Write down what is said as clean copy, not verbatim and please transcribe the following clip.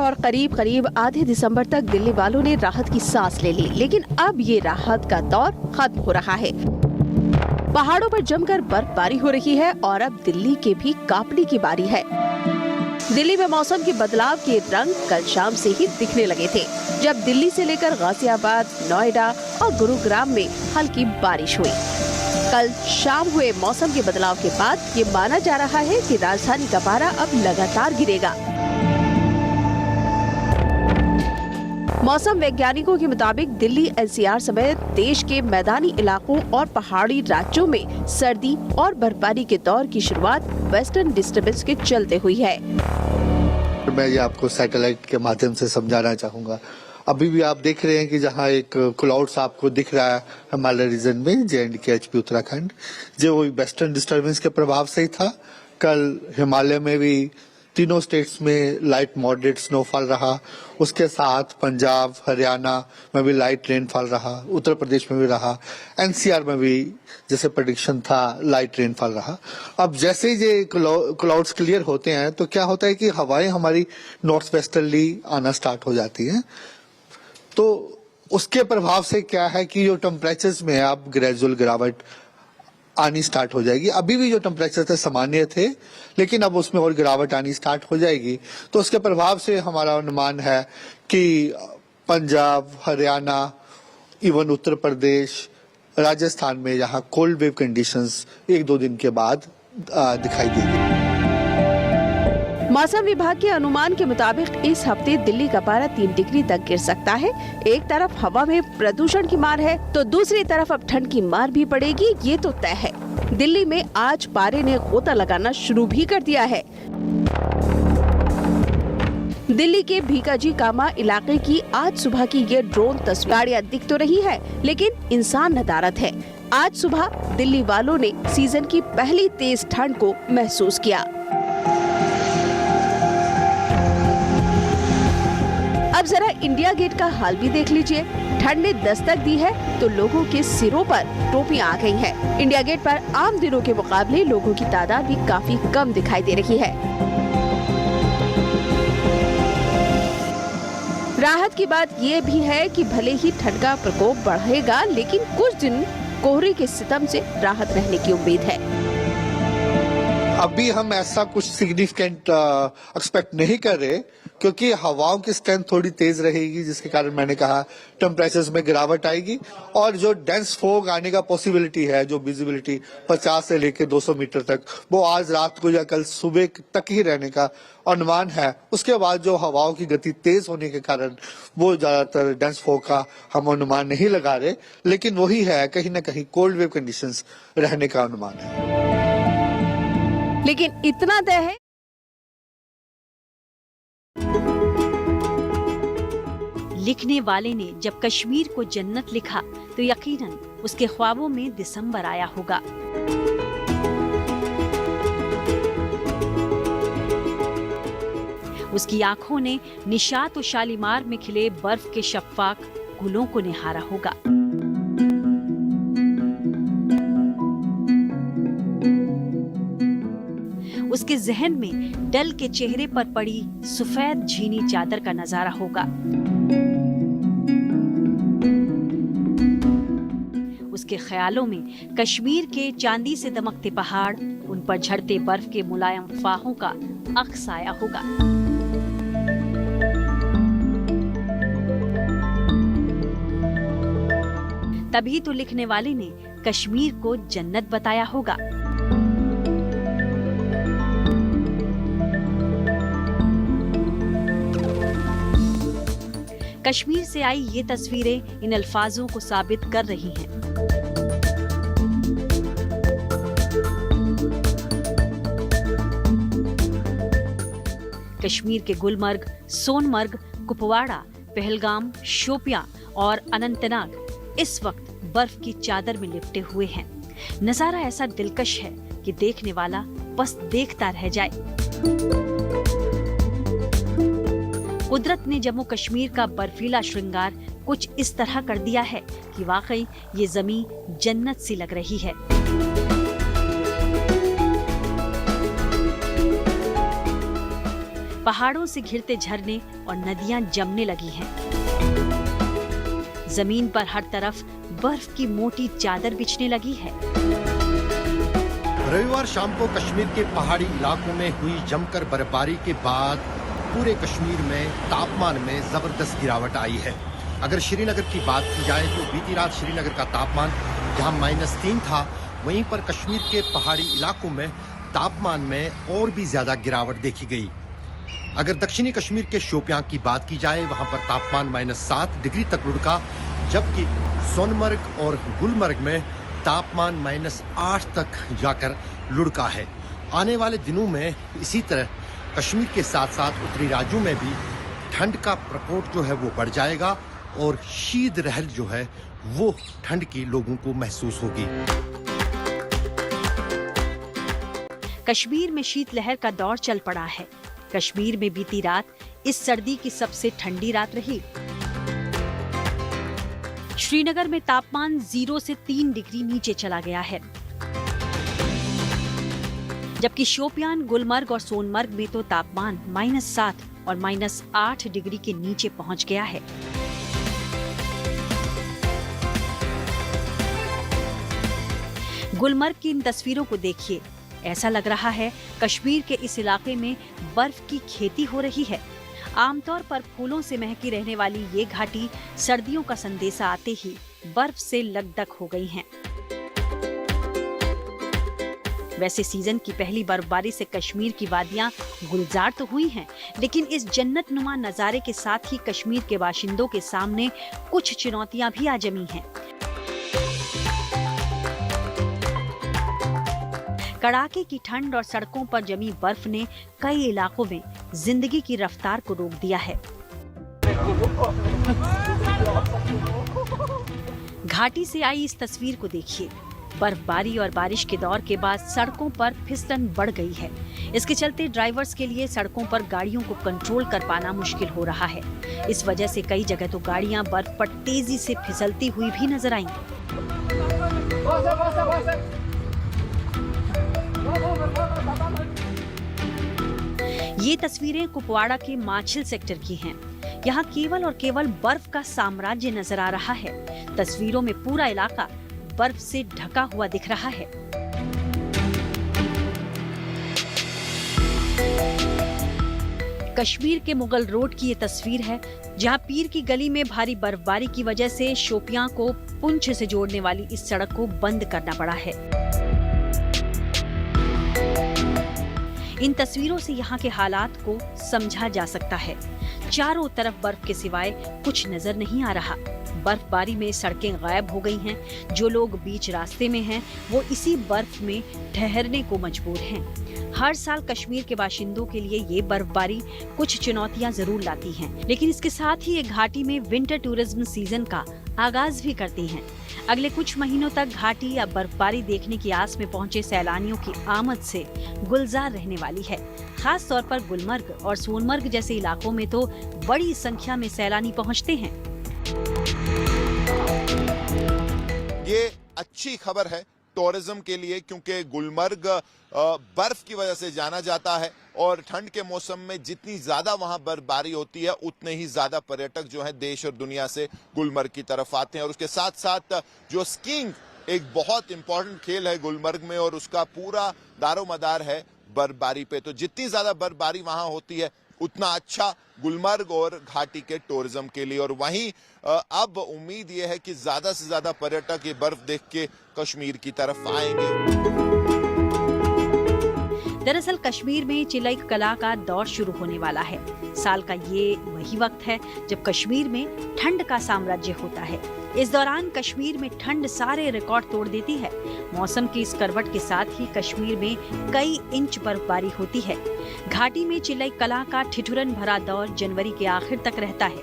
और करीब करीब आधे दिसंबर तक दिल्ली वालों ने राहत की सांस ले ली, लेकिन अब ये राहत का दौर खत्म हो रहा है। पहाड़ों पर जमकर बर्फबारी हो रही है और अब दिल्ली के भी कांपने की बारी है। दिल्ली में मौसम के बदलाव के रंग कल शाम से ही दिखने लगे थे, जब दिल्ली से लेकर गाजियाबाद, नोएडा और गुरुग्राम में हल्की बारिश हुई। कल शाम हुए मौसम के बदलाव के बाद ये माना जा रहा है कि राजधानी का पारा अब लगातार गिरेगा। मौसम वैज्ञानिकों के मुताबिक दिल्ली, एनसीआर समेत देश के मैदानी इलाकों और पहाड़ी राज्यों में सर्दी और बर्फबारी के दौर की शुरुआत वेस्टर्न डिस्टर्बेंस के चलते हुई है। मैं ये आपको सैटेलाइट के माध्यम से समझाना चाहूँगा। अभी भी आप देख रहे हैं कि जहाँ एक क्लाउड्स आपको दिख रहा है हिमालय रीजन में, JNK HP उत्तराखंड, जो वही वेस्टर्न डिस्टर्बेंस के प्रभाव से ही था। कल हिमालय में भी तीनों स्टेट्स में लाइट मॉडरेट स्नोफॉल रहा। उसके साथ पंजाब, हरियाणा में भी लाइट रेनफॉल रहा, उत्तर प्रदेश में भी रहा, NCR में भी जैसे प्रेडिक्शन था लाइट रेनफॉल रहा। अब जैसे ही ये क्लाउड्स क्लियर होते हैं तो क्या होता है कि हवाएं हमारी नॉर्थ वेस्टर्ली आना स्टार्ट हो जाती हैं। तो उसके प्रभाव से क्या है कि जो टेम्परेचर्स में अब ग्रेजुअल गिरावट आनी स्टार्ट हो जाएगी। अभी भी जो टेम्परेचर थे सामान्य थे, लेकिन अब उसमें और गिरावट आनी स्टार्ट हो जाएगी। तो उसके प्रभाव से हमारा अनुमान है कि पंजाब, हरियाणा, इवन उत्तर प्रदेश, राजस्थान में यहाँ कोल्ड वेव कंडीशंस 1-2 दिन के बाद दिखाई देगी। मौसम विभाग के अनुमान के मुताबिक इस हफ्ते दिल्ली का पारा 3 डिग्री तक गिर सकता है। एक तरफ हवा में प्रदूषण की मार है तो दूसरी तरफ अब ठंड की मार भी पड़ेगी, ये तो तय है। दिल्ली में आज पारे ने गोता लगाना शुरू भी कर दिया है। दिल्ली के भीकाजी कामा इलाके की आज सुबह की ये ड्रोन तस्वीरें दिख तो रही है, लेकिन इंसान नदारद है। आज सुबह दिल्ली वालों ने सीजन की पहली तेज ठंड को महसूस किया। अब जरा इंडिया गेट का हाल भी देख लीजिए। ठंड ने दस्तक दी है तो लोगों के सिरों पर टोपियां आ गई हैं। इंडिया गेट पर आम दिनों के मुकाबले लोगों की तादाद भी काफी कम दिखाई दे रही है। राहत की बात ये भी है कि भले ही ठंड का प्रकोप बढ़ेगा, लेकिन कुछ दिन कोहरे के सितम से राहत रहने की उम्मीद है। अभी हम ऐसा कुछ सिग्निफिकेंट एक्सपेक्ट नहीं कर रहे, क्योंकि हवाओं की स्ट्रेंथ थोड़ी तेज रहेगी, जिसके कारण मैंने कहा टेम्परेचर्स में गिरावट आएगी। और जो डेंस फॉग आने का पॉसिबिलिटी है, जो विजिबिलिटी 50 से लेकर 200 मीटर तक, वो आज रात को या कल सुबह तक ही रहने का अनुमान है। उसके बाद जो हवाओं की गति तेज होने के कारण वो ज्यादातर डेंस फॉग का हम अनुमान नहीं लगा रहे, लेकिन वही है कहीं ना कहीं कोल्ड वेव कंडीशंस रहने का अनुमान है। लेकिन इतना तय है लिखने वाले ने जब कश्मीर को जन्नत लिखा तो यकीनन उसके ख्वाबों में दिसंबर आया होगा। उसकी आंखों ने निशात और शालीमार में खिले बर्फ के शफ्फाक गुलों को निहारा होगा। उसके जहन में डल के चेहरे पर पड़ी सफेद झीनी चादर का नजारा होगा। उसके ख्यालों में कश्मीर के चांदी से दमकते पहाड़, उन पर झड़ते बर्फ के मुलायम फाहों का अक्स आया होगा। तभी तो लिखने वाले ने कश्मीर को जन्नत बताया होगा। कश्मीर से आई ये तस्वीरें इन अल्फाजों को साबित कर रही हैं। कश्मीर के गुलमर्ग, सोनमर्ग, कुपवाड़ा, पहलगाम, शोपियां और अनंतनाग इस वक्त बर्फ की चादर में लिपटे हुए हैं। नजारा ऐसा दिलकश है कि देखने वाला बस देखता रह जाए। कुदरत ने जम्मू कश्मीर का बर्फीला श्रृंगार कुछ इस तरह कर दिया है कि वाकई ये जमीन जन्नत सी लग रही है। पहाड़ों से घिरते झरने और नदियां जमने लगी हैं। जमीन पर हर तरफ बर्फ की मोटी चादर बिछने लगी है। रविवार शाम को कश्मीर के पहाड़ी इलाकों में हुई जमकर बर्फबारी के बाद पूरे कश्मीर में तापमान में जबरदस्त गिरावट आई है। अगर श्रीनगर की बात की जाए तो बीती रात श्रीनगर का तापमान जहां -3 था, वहीं पर कश्मीर के पहाड़ी इलाकों में तापमान में और भी ज्यादा गिरावट देखी गई। अगर दक्षिणी कश्मीर के शोपियां की बात की जाए, वहां पर तापमान -7 डिग्री तक लुढ़का, जबकि सोनमर्ग और गुलमर्ग में तापमान -8 तक जाकर लुढ़का है। आने वाले दिनों में इसी तरह कश्मीर के साथ साथ उत्तरी राज्यों में भी ठंड का प्रकोप जो है वो बढ़ जाएगा और शीतलहर जो है वो ठंड की लोगों को महसूस होगी। कश्मीर में शीतलहर का दौर चल पड़ा है। कश्मीर में बीती रात इस सर्दी की सबसे ठंडी रात रही। श्रीनगर में तापमान 0 से 3 डिग्री नीचे चला गया है, जबकि शोपियान, गुलमर्ग और सोनमर्ग में तो तापमान -7 और -8 डिग्री के नीचे पहुंच गया है। गुलमर्ग की इन तस्वीरों को देखिए, ऐसा लग रहा है कश्मीर के इस इलाके में बर्फ की खेती हो रही है। आमतौर पर फूलों से महकी रहने वाली ये घाटी सर्दियों का संदेशा आते ही बर्फ से लकदक हो गई हैं। वैसे सीजन की पहली बर्फबारी से कश्मीर की वादियां गुलजार तो हुई हैं, लेकिन इस जन्नत नुमा नजारे के साथ ही कश्मीर के बाशिंदों के सामने कुछ चुनौतियां भी आ जमी हैं। कड़ाके की ठंड और सड़कों पर जमी बर्फ ने कई इलाकों में जिंदगी की रफ्तार को रोक दिया है। घाटी से आई इस तस्वीर को देखिए। बर्फबारी और बारिश के दौर के बाद सड़कों पर फिसलन बढ़ गई है। इसके चलते ड्राइवर्स के लिए सड़कों पर गाड़ियों को कंट्रोल कर पाना मुश्किल हो रहा है। इस वजह से कई जगह तो गाड़ियां बर्फ पर तेजी से फिसलती हुई भी नजर आईं। ये तस्वीरें कुपवाड़ा के माछिल सेक्टर की हैं। यहाँ केवल और केवल बर्फ का साम्राज्य नजर आ रहा है। तस्वीरों में पूरा इलाका बर्फ से ढका हुआ दिख रहा है। कश्मीर के मुगल रोड की ये तस्वीर है, जहां पीर की गली में भारी बर्फबारी की वजह से शोपियां को पुंछ से जोड़ने वाली इस सड़क को बंद करना पड़ा है। इन तस्वीरों से यहाँ के हालात को समझा जा सकता है। चारों तरफ बर्फ के सिवाय कुछ नजर नहीं आ रहा। बर्फबारी में सड़कें गायब हो गई हैं। जो लोग बीच रास्ते में हैं, वो इसी बर्फ में ठहरने को मजबूर हैं। हर साल कश्मीर के बाशिंदों के लिए ये बर्फबारी कुछ चुनौतियां जरूर लाती हैं, लेकिन इसके साथ ही ये घाटी में विंटर टूरिज्म सीजन का आगाज भी करती हैं। अगले कुछ महीनों तक घाटी या बर्फबारी देखने की आस में पहुंचे सैलानियों की आमद से गुलजार रहने वाली है। खास तौर पर गुलमर्ग और सोनमर्ग जैसे इलाकों में तो बड़ी संख्या में सैलानी पहुंचते हैं। ये अच्छी खबर है टूरिज्म के लिए, क्योंकि गुलमर्ग बर्फ की वजह से जाना जाता है और ठंड के मौसम में जितनी ज्यादा वहां बर्फबारी होती है, उतने ही ज्यादा पर्यटक जो हैं देश और दुनिया से गुलमर्ग की तरफ आते हैं। और उसके साथ साथ जो स्कीइंग एक बहुत इंपॉर्टेंट खेल है गुलमर्ग में, और उसका पूरा दारोमदार है बर्फबारी पे। तो जितनी ज्यादा बर्फबारी वहां होती है, उतना अच्छा गुलमर्ग और घाटी के टूरिज्म के लिए। और वहीं अब उम्मीद ये है कि ज्यादा से ज्यादा पर्यटक ये बर्फ देख के कश्मीर की तरफ आएंगे। दरअसल कश्मीर में चिलई कला का दौर शुरू होने वाला है। साल का ये वही वक्त है जब कश्मीर में ठंड का साम्राज्य होता है। इस दौरान कश्मीर में ठंड सारे रिकॉर्ड तोड़ देती है। मौसम की इस करवट के साथ ही कश्मीर में कई इंच बर्फबारी होती है। घाटी में चिलई कला का ठिठुरन भरा दौर जनवरी के आखिर तक रहता है।